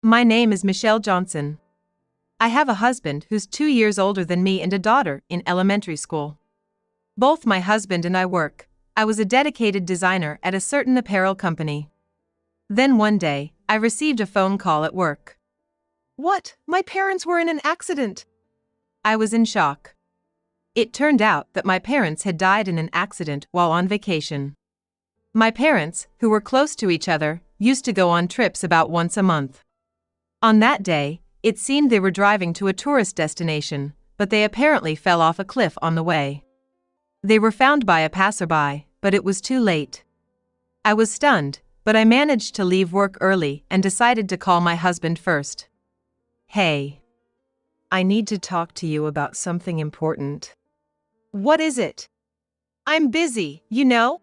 My name is Michelle Johnson. I have a husband who's 2 years older than me and a daughter in elementary school. Both my husband and I work. I was a dedicated designer at a certain apparel company. Then one day, I received a phone call at work. What? My parents were in an accident. I was in shock. It turned out that my parents had died in an accident while on vacation. My parents, who were close to each other, used to go on trips about once a month. On that day, it seemed they were driving to a tourist destination, but they apparently fell off a cliff on the way. They were found by a passerby, but it was too late. I was stunned, but I managed to leave work early and decided to call my husband first. Hey. I need to talk to you about something important. What is it? I'm busy, you know?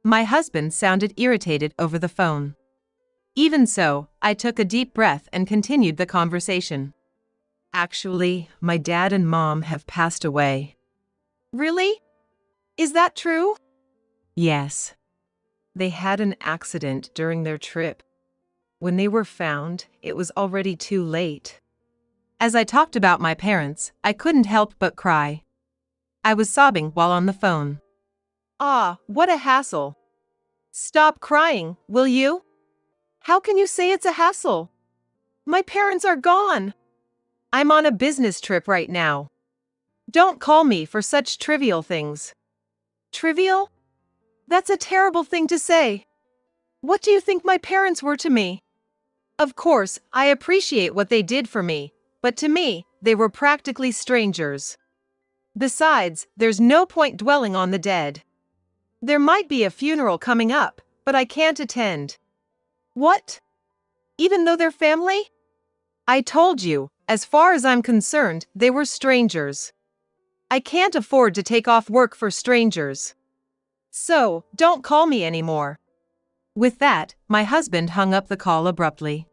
My husband sounded irritated over the phone. Even so, I took a deep breath and continued the conversation. Actually, my dad and mom have passed away. Really? Is that true? Yes. They had an accident during their trip. When they were found, it was already too late. As I talked about my parents, I couldn't help but cry. I was sobbing while on the phone. Ah, what a hassle. Stop crying, will you? How can you say it's a hassle? My parents are gone. I'm on a business trip right now. Don't call me for such trivial things. Trivial? That's a terrible thing to say. What do you think my parents were to me? Of course, I appreciate what they did for me, but to me, they were practically strangers. Besides, there's no point dwelling on the dead. There might be a funeral coming up, but I can't attend. What? Even though they're family? I told you, as far as I'm concerned, they were strangers. I can't afford to take off work for strangers. So, don't call me anymore. With that, my husband hung up the call abruptly.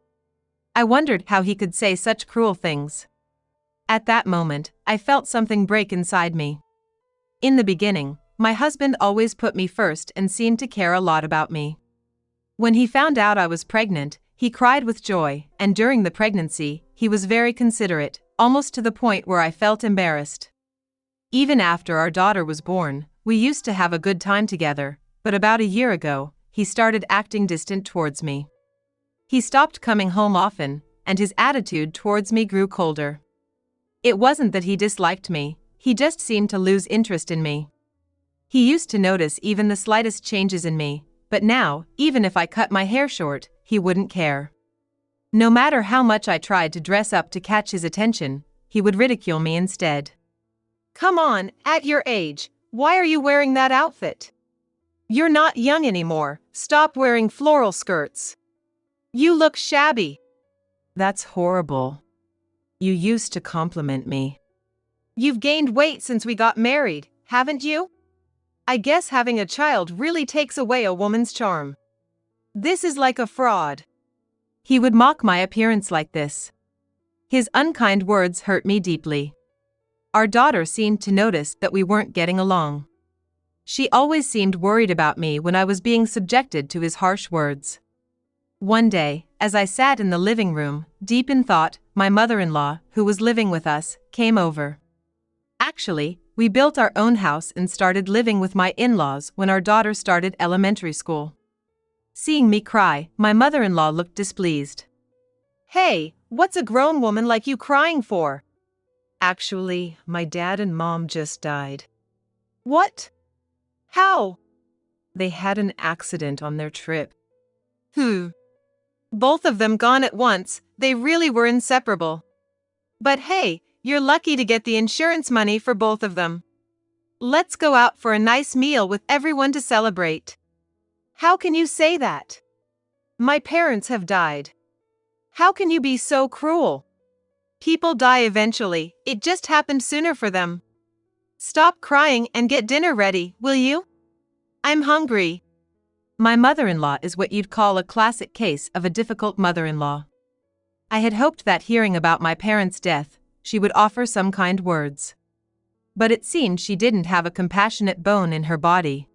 I wondered how he could say such cruel things. At that moment, I felt something break inside me. In the beginning, my husband always put me first and seemed to care a lot about me. When he found out I was pregnant, he cried with joy, and during the pregnancy, he was very considerate, almost to the point where I felt embarrassed. Even after our daughter was born, we used to have a good time together, but about a year ago, he started acting distant towards me. He stopped coming home often, and his attitude towards me grew colder. It wasn't that he disliked me, he just seemed to lose interest in me. He used to notice even the slightest changes in me, but now, even if I cut my hair short, he wouldn't care. No matter how much I tried to dress up to catch his attention, he would ridicule me instead. Come on, at your age, why are you wearing that outfit? You're not young anymore, stop wearing floral skirts. You look shabby. That's horrible. You used to compliment me. You've gained weight since we got married, haven't you? I guess having a child really takes away a woman's charm. This is like a fraud. He would mock my appearance like this. His unkind words hurt me deeply. Our daughter seemed to notice that we weren't getting along. She always seemed worried about me when I was being subjected to his harsh words. One day, as I sat in the living room, deep in thought, my mother-in-law, who was living with us, came over. Actually, we built our own house and started living with my in-laws when our daughter started elementary school. Seeing me cry, my mother-in-law looked displeased. Hey, what's a grown woman like you crying for? Actually, my dad and mom just died. What? How? They had an accident on their trip. Both of them gone at once, they really were inseparable. But hey, you're lucky to get the insurance money for both of them. Let's go out for a nice meal with everyone to celebrate. How can you say that? My parents have died. How can you be so cruel? People die eventually, it just happened sooner for them. Stop crying and get dinner ready, will you? I'm hungry. My mother-in-law is what you'd call a classic case of a difficult mother-in-law. I had hoped that hearing about my parents' death, she would offer some kind words. But it seemed she didn't have a compassionate bone in her body.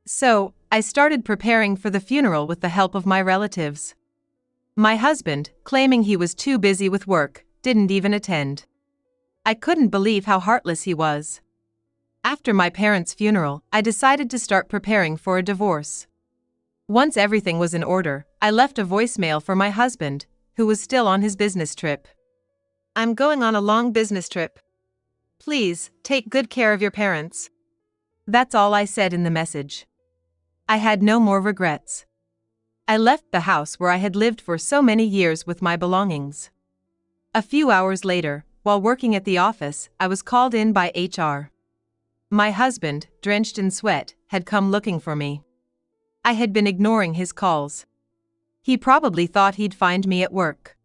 So, I started preparing for the funeral with the help of my relatives. My husband, claiming he was too busy with work, didn't even attend. I couldn't believe how heartless he was. After my parents' funeral, I decided to start preparing for a divorce. Once everything was in order, I left a voicemail for my husband, who was still on his business trip. I'm going on a long business trip. Please, take good care of your parents. That's all I said in the message. I had no more regrets. I left the house where I had lived for so many years with my belongings. A few hours later, while working at the office, I was called in by HR. My husband, drenched in sweat, had come looking for me. I had been ignoring his calls. He probably thought he'd find me at work.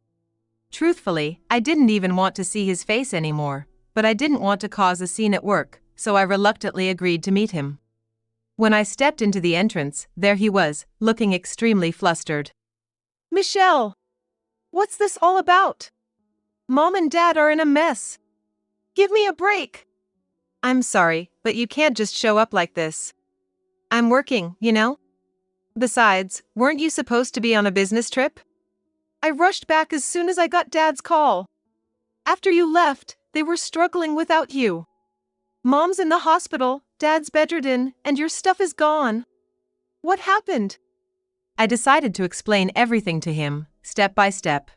Truthfully, I didn't even want to see his face anymore, but I didn't want to cause a scene at work, so I reluctantly agreed to meet him. When I stepped into the entrance, there he was, looking extremely flustered. Michelle! What's this all about? Mom and Dad are in a mess. Give me a break. I'm sorry, but you can't just show up like this. I'm working, you know? Besides, weren't you supposed to be on a business trip? I rushed back as soon as I got Dad's call. After you left, they were struggling without you. Mom's in the hospital, Dad's bedridden, and your stuff is gone. What happened? I decided to explain everything to him, step by step.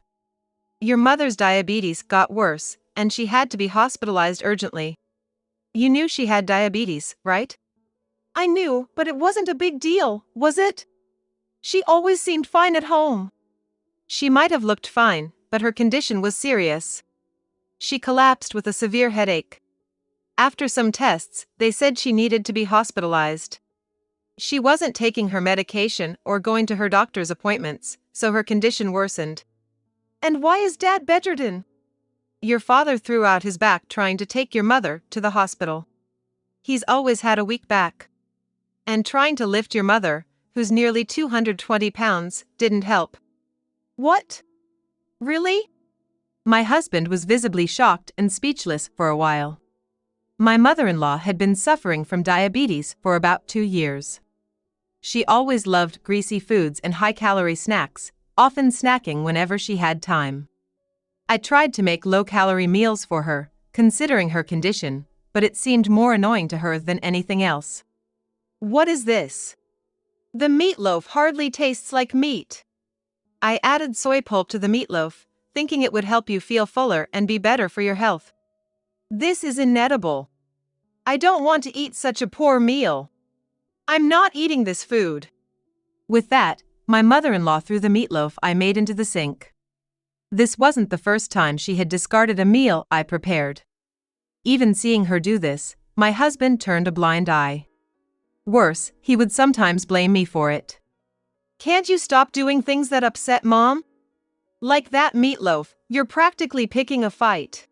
Your mother's diabetes got worse, and she had to be hospitalized urgently. You knew she had diabetes, right? I knew, but it wasn't a big deal, was it? She always seemed fine at home. She might have looked fine, but her condition was serious. She collapsed with a severe headache. After some tests, they said she needed to be hospitalized. She wasn't taking her medication or going to her doctor's appointments, so her condition worsened. And why is Dad bedridden? Your father threw out his back trying to take your mother to the hospital. He's always had a weak back. And trying to lift your mother, who's nearly 220 pounds, didn't help. What? Really? My husband was visibly shocked and speechless for a while. My mother-in-law had been suffering from diabetes for about 2 years. She always loved greasy foods and high-calorie snacks, often snacking whenever she had time. I tried to make low-calorie meals for her, considering her condition, but it seemed more annoying to her than anything else. What is this? The meatloaf hardly tastes like meat. I added soy pulp to the meatloaf, thinking it would help you feel fuller and be better for your health. This is inedible. I don't want to eat such a poor meal. I'm not eating this food. With that, my mother-in-law threw the meatloaf I made into the sink. This wasn't the first time she had discarded a meal I prepared. Even seeing her do this, my husband turned a blind eye. Worse, he would sometimes blame me for it. Can't you stop doing things that upset Mom? Like that meatloaf, you're practically picking a fight.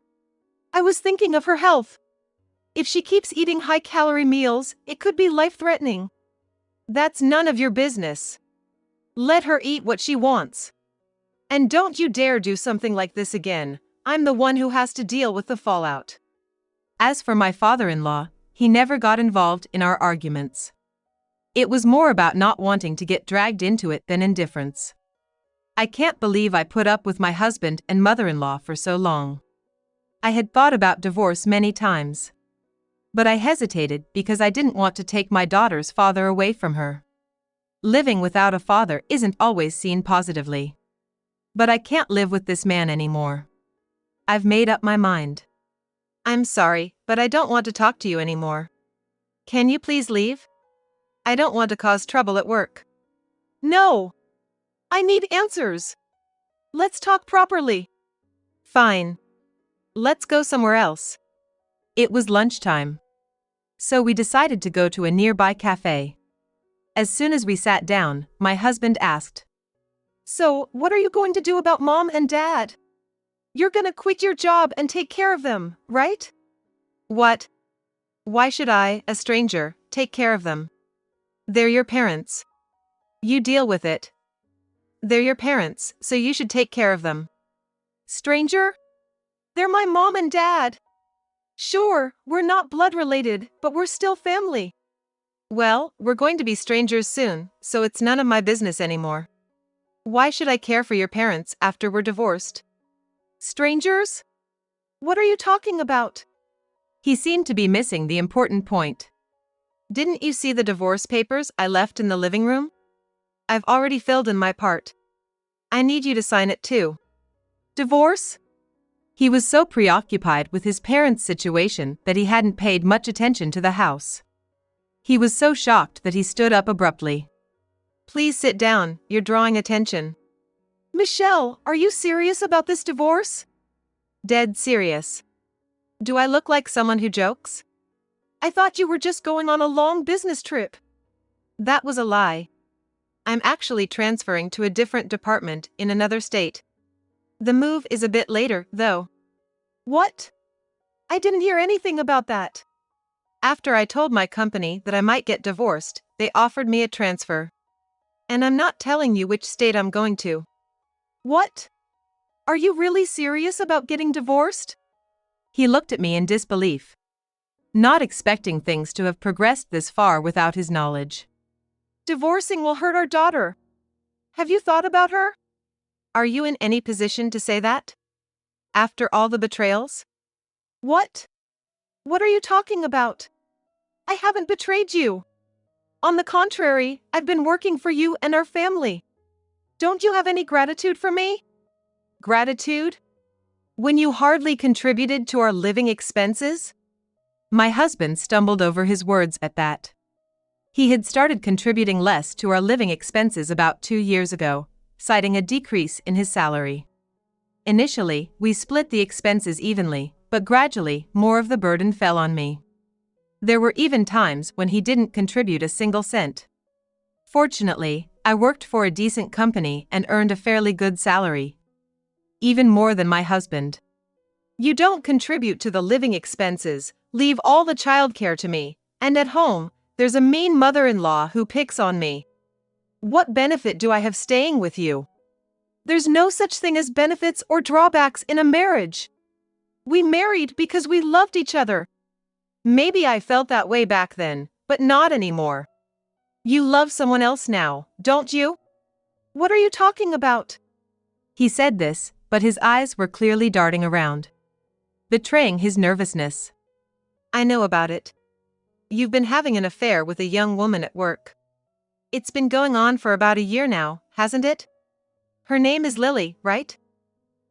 I was thinking of her health. If she keeps eating high-calorie meals, it could be life-threatening. That's none of your business. Let her eat what she wants. And don't you dare do something like this again. I'm the one who has to deal with the fallout. As for my father-in-law, he never got involved in our arguments. It was more about not wanting to get dragged into it than indifference. I can't believe I put up with my husband and mother-in-law for so long. I had thought about divorce many times. But I hesitated because I didn't want to take my daughter's father away from her. Living without a father isn't always seen positively. But I can't live with this man anymore. I've made up my mind. I'm sorry, but I don't want to talk to you anymore. Can you please leave? I don't want to cause trouble at work. No! I need answers. Let's talk properly. Fine. Let's go somewhere else. It was lunchtime. So we decided to go to a nearby cafe. As soon as we sat down, my husband asked, So, what are you going to do about Mom and Dad? You're gonna quit your job and take care of them, right? What? Why should I, a stranger, take care of them? They're your parents. You deal with it. They're your parents, so you should take care of them. Stranger? They're my mom and dad. Sure, we're not blood related, but we're still family. Well, we're going to be strangers soon, so it's none of my business anymore. Why should I care for your parents after we're divorced? Strangers? What are you talking about? He seemed to be missing the important point. Didn't you see the divorce papers I left in the living room? I've already filled in my part. I need you to sign it too. Divorce? He was so preoccupied with his parents' situation that he hadn't paid much attention to the house. He was so shocked that he stood up abruptly. Please sit down, you're drawing attention. Michelle, are you serious about this divorce? Dead serious. Do I look like someone who jokes? I thought you were just going on a long business trip. That was a lie. I'm actually transferring to a different department in another state. The move is a bit later, though. What? I didn't hear anything about that. After I told my company that I might get divorced, they offered me a transfer. And I'm not telling you which state I'm going to. What? Are you really serious about getting divorced? He looked at me in disbelief, not expecting things to have progressed this far without his knowledge. Divorcing will hurt our daughter. Have you thought about her? Are you in any position to say that? After all the betrayals? What? What are you talking about? I haven't betrayed you. On the contrary, I've been working for you and our family. Don't you have any gratitude for me? Gratitude? When you hardly contributed to our living expenses? My husband stumbled over his words at that. He had started contributing less to our living expenses about 2 years ago, citing a decrease in his salary. Initially, we split the expenses evenly, but gradually, more of the burden fell on me. There were even times when he didn't contribute a single cent. Fortunately, I worked for a decent company and earned a fairly good salary. Even more than my husband. You don't contribute to the living expenses, leave all the childcare to me, and at home, there's a mean mother-in-law who picks on me. What benefit do I have staying with you? There's no such thing as benefits or drawbacks in a marriage. We married because we loved each other. Maybe I felt that way back then, but not anymore. You love someone else now, don't you? What are you talking about? He said this, but his eyes were clearly darting around, betraying his nervousness. I know about it. You've been having an affair with a young woman at work. It's been going on for about a year now, hasn't it? Her name is Lily, right?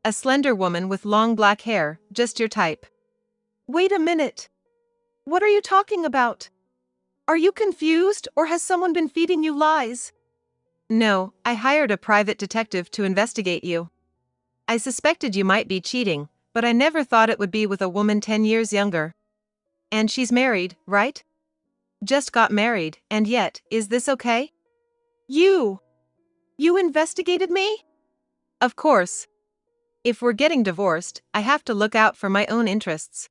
A slender woman with long black hair, just your type. Wait a minute. What are you talking about? Are you confused or has someone been feeding you lies? No, I hired a private detective to investigate you. I suspected you might be cheating, but I never thought it would be with a woman 10 years younger. And she's married, right? Just got married, and yet, is this okay? You investigated me? Of course. If we're getting divorced, I have to look out for my own interests.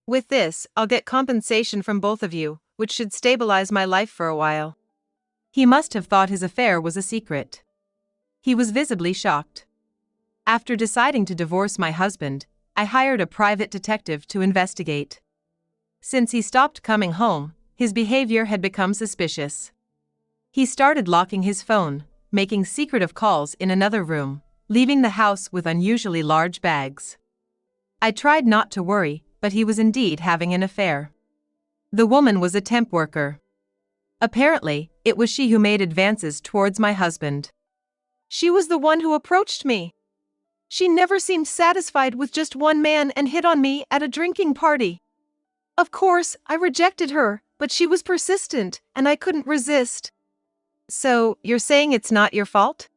With this, I'll get compensation from both of you, which should stabilize my life for a while. He must have thought his affair was a secret. He was visibly shocked. After deciding to divorce my husband, I hired a private detective to investigate. Since he stopped coming home, his behavior had become suspicious. He started locking his phone, making secretive calls in another room, leaving the house with unusually large bags. I tried not to worry, but he was indeed having an affair. The woman was a temp worker. Apparently, it was she who made advances towards my husband. She was the one who approached me. She never seemed satisfied with just one man and hit on me at a drinking party. Of course, I rejected her, but she was persistent, and I couldn't resist. So, you're saying it's not your fault?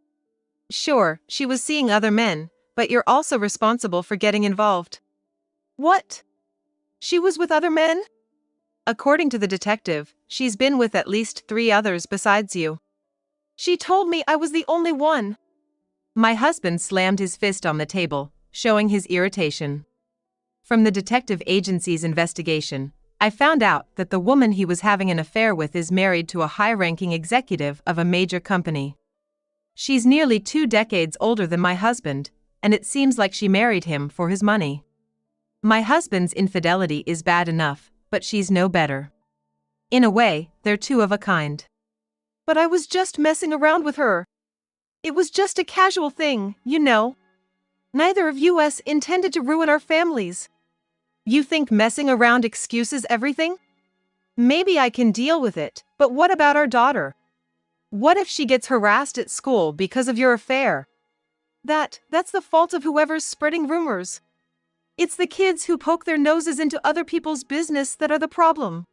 Sure, she was seeing other men, but you're also responsible for getting involved. What? She was with other men? According to the detective, she's been with at least 3 others besides you. She told me I was the only one. My husband slammed his fist on the table, showing his irritation. From the detective agency's investigation, I found out that the woman he was having an affair with is married to a high-ranking executive of a major company. She's nearly 2 decades older than my husband, and it seems like she married him for his money. My husband's infidelity is bad enough, but she's no better. In a way, they're 2 of a kind. But I was just messing around with her. It was just a casual thing, you know. Neither of us intended to ruin our families. You think messing around excuses everything? Maybe I can deal with it, but what about our daughter? What if she gets harassed at school because of your affair? That's the fault of whoever's spreading rumors. It's the kids who poke their noses into other people's business that are the problem.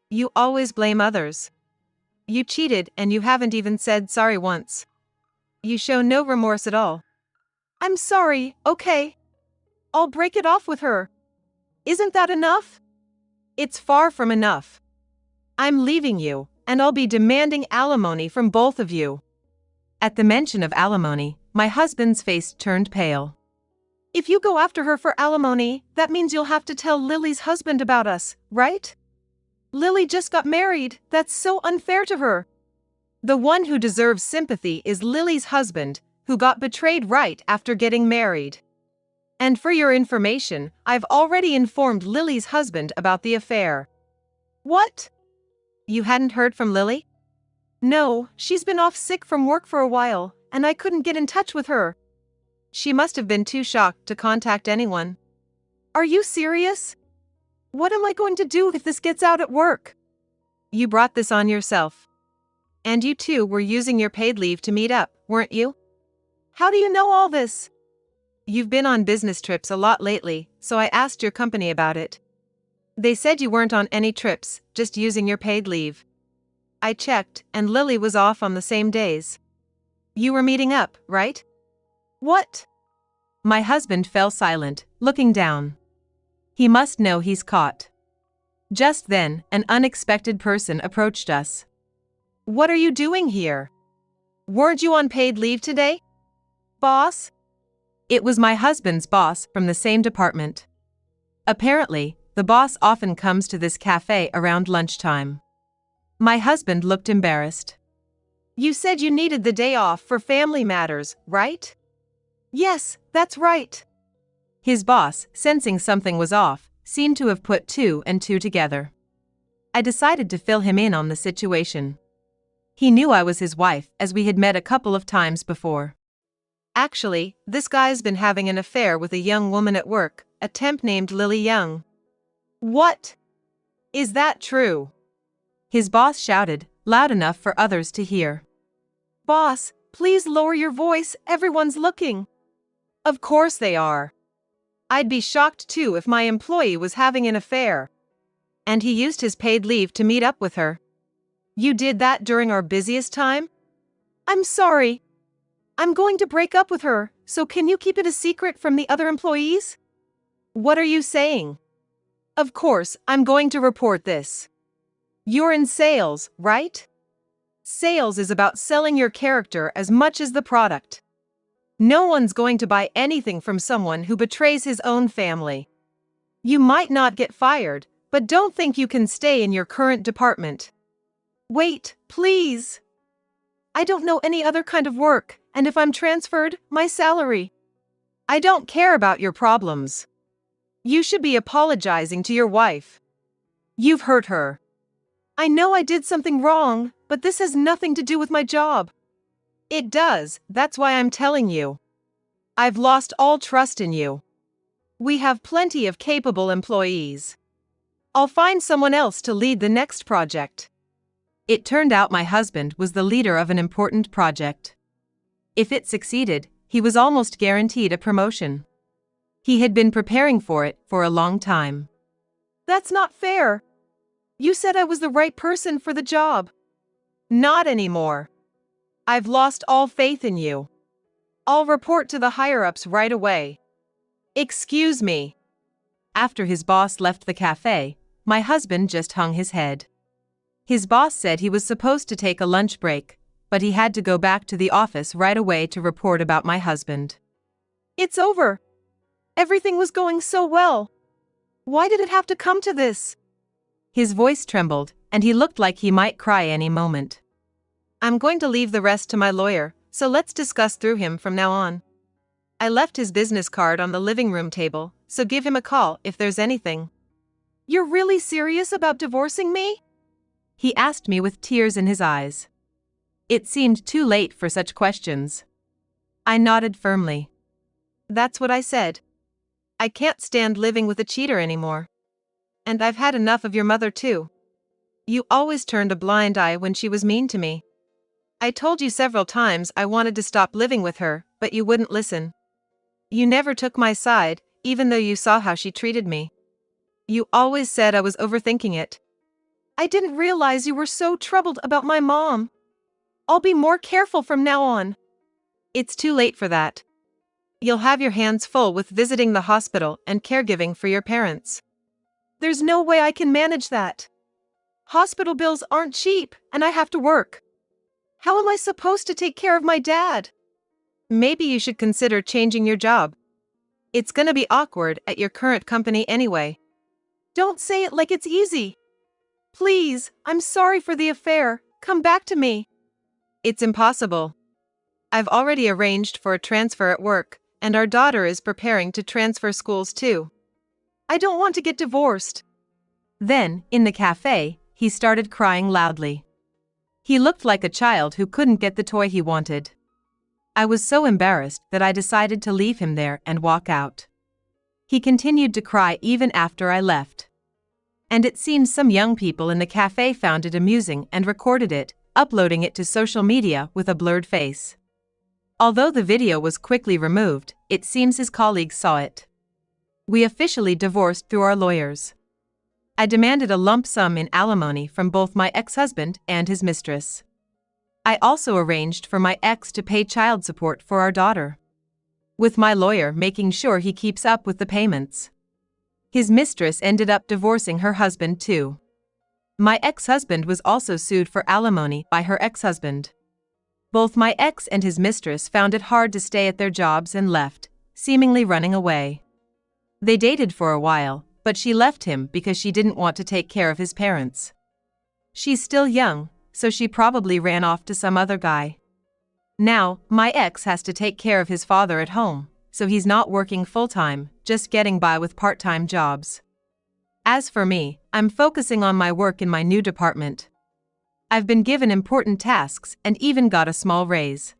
You always blame others. You cheated and you haven't even said sorry once. You show no remorse at all. I'm sorry, okay. I'll break it off with her. Isn't that enough? It's far from enough. I'm leaving you, and I'll be demanding alimony from both of you. At the mention of alimony, my husband's face turned pale. If you go after her for alimony, that means you'll have to tell Lily's husband about us, right? Lily just got married, that's so unfair to her. The one who deserves sympathy is Lily's husband, who got betrayed right after getting married. And for your information, I've already informed Lily's husband about the affair. What? You hadn't heard from Lily? No, she's been off sick from work for a while, and I couldn't get in touch with her. She must have been too shocked to contact anyone. Are you serious? What am I going to do if this gets out at work? You brought this on yourself. And you two were using your paid leave to meet up, weren't you? How do you know all this? You've been on business trips a lot lately, so I asked your company about it. They said you weren't on any trips, just using your paid leave. I checked, and Lily was off on the same days. You were meeting up, right? What? My husband fell silent, looking down. He must know he's caught. Just then, an unexpected person approached us. What are you doing here? Weren't you on paid leave today? Boss? It was my husband's boss from the same department. Apparently, the boss often comes to this cafe around lunchtime. My husband looked embarrassed. You said you needed the day off for family matters, right? Yes, that's right. His boss, sensing something was off, seemed to have put two and two together. I decided to fill him in on the situation. He knew I was his wife, as we had met a couple of times before. Actually, this guy's been having an affair with a young woman at work, a temp named Lily Young. What? Is that true? His boss shouted, loud enough for others to hear. Boss, please lower your voice, everyone's looking. Of course they are. I'd be shocked too if my employee was having an affair. And he used his paid leave to meet up with her. You did that during our busiest time? I'm sorry. I'm going to break up with her, so can you keep it a secret from the other employees? What are you saying? Of course, I'm going to report this. You're in sales, right? Sales is about selling your character as much as the product. No one's going to buy anything from someone who betrays his own family. You might not get fired, but don't think you can stay in your current department. Wait, please. I don't know any other kind of work, and if I'm transferred, my salary. I don't care about your problems. You should be apologizing to your wife. You've hurt her. I know I did something wrong, but this has nothing to do with my job. It does, that's why I'm telling you. I've lost all trust in you. We have plenty of capable employees. I'll find someone else to lead the next project. It turned out my husband was the leader of an important project. If it succeeded, he was almost guaranteed a promotion. He had been preparing for it for a long time. That's not fair. You said I was the right person for the job. Not anymore. I've lost all faith in you. I'll report to the higher-ups right away. Excuse me. After his boss left the cafe, my husband just hung his head. His boss said he was supposed to take a lunch break, but he had to go back to the office right away to report about my husband. It's over. Everything was going so well. Why did it have to come to this? His voice trembled, and he looked like he might cry any moment. I'm going to leave the rest to my lawyer, so let's discuss through him from now on. I left his business card on the living room table, so give him a call if there's anything. You're really serious about divorcing me? He asked me with tears in his eyes. It seemed too late for such questions. I nodded firmly. That's what I said. I can't stand living with a cheater anymore. And I've had enough of your mother too. You always turned a blind eye when she was mean to me. I told you several times I wanted to stop living with her, but you wouldn't listen. You never took my side, even though you saw how she treated me. You always said I was overthinking it. I didn't realize you were so troubled about my mom. I'll be more careful from now on. It's too late for that. You'll have your hands full with visiting the hospital and caregiving for your parents. There's no way I can manage that. Hospital bills aren't cheap, and I have to work. How am I supposed to take care of my dad? Maybe you should consider changing your job. It's gonna be awkward at your current company anyway. Don't say it like it's easy. Please, I'm sorry for the affair. Come back to me. It's impossible. I've already arranged for a transfer at work, and our daughter is preparing to transfer schools too. I don't want to get divorced. Then, in the cafe, he started crying loudly. He looked like a child who couldn't get the toy he wanted. I was so embarrassed that I decided to leave him there and walk out. He continued to cry even after I left. And it seems some young people in the cafe found it amusing and recorded it, uploading it to social media with a blurred face. Although the video was quickly removed, it seems his colleagues saw it. We officially divorced through our lawyers. I demanded a lump sum in alimony from both my ex-husband and his mistress. I also arranged for my ex to pay child support for our daughter, with my lawyer making sure he keeps up with the payments. His mistress ended up divorcing her husband too. My ex-husband was also sued for alimony by her ex-husband. Both my ex and his mistress found it hard to stay at their jobs and left, seemingly running away. They dated for a while, but she left him because she didn't want to take care of his parents. She's still young, so she probably ran off to some other guy. Now, my ex has to take care of his father at home, so he's not working full-time, just getting by with part-time jobs. As for me, I'm focusing on my work in my new department. I've been given important tasks and even got a small raise.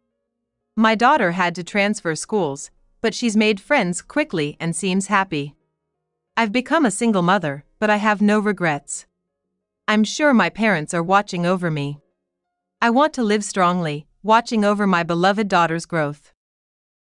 My daughter had to transfer schools, but she's made friends quickly and seems happy. I've become a single mother, but I have no regrets. I'm sure my parents are watching over me. I want to live strongly, watching over my beloved daughter's growth.